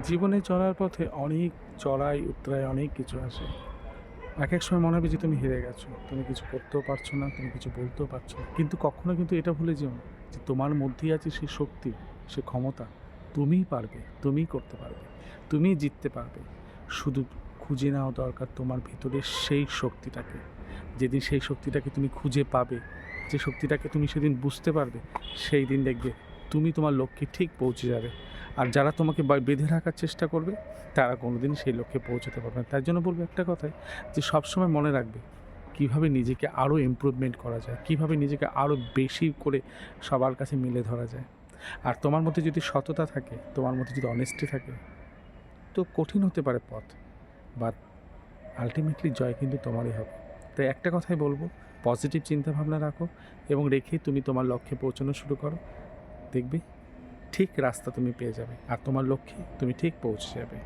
জীবনে চলার পথে অনেক চড়াই উতরাই অনেক কিছু আসে। এক সময় মনে হবে যে তুমি হেরে গেছো, তুমি কিছু করতেও পারছো না, তুমি কিছু বলতেও পারছো না, কিন্তু কখনো কিন্তু এটা ভুলে যেও না যে তোমার মধ্যেই আছে সেই শক্তি, সে ক্ষমতা। তুমিই পারবে, তুমিই করতে পারবে, তুমিই জিততে পারবে। শুধু খুঁজে নেওয়া দরকার তোমার ভিতরের সেই শক্তিটাকে। যেদিন সেই শক্তিটাকে তুমি খুঁজে পাবে, যে শক্তিটাকে তুমি সেদিন বুঝতে পারবে, সেই দিন দেখবে তুমি তোমার লক্ষ্যে ঠিক পৌঁছে যাবে। আর যারা তোমাকে বেঁধে রাখার চেষ্টা করবে, তারা কোনোদিন সেই লক্ষ্যে পৌঁছতে পারবে না। তার জন্য বলবো একটা কথাই, যে সবসময় মনে রাখবে কীভাবে নিজেকে আরও ইমপ্রুভমেন্ট করা যায়, কীভাবে নিজেকে আরও বেশি করে সবার কাছে মেলে ধরা যায়। আর তোমার মধ্যে যদি সততা থাকে, তোমার মধ্যে যদি অনেস্টি থাকে, তো কঠিন হতে পারে পথ, বাট আলটিমেটলি জয় কিন্তু তোমারই হবে। তাই একটা কথাই বলবো, পজিটিভ চিন্তাভাবনা রাখো এবং রেখে তুমি তোমার লক্ষ্যে পৌঁছানো শুরু করো। দেখবে ঠিক রাস্তা তুমি পেয়ে যাবে আর তোমার লক্ষ্যে তুমি ঠিক পৌঁছে যাবে।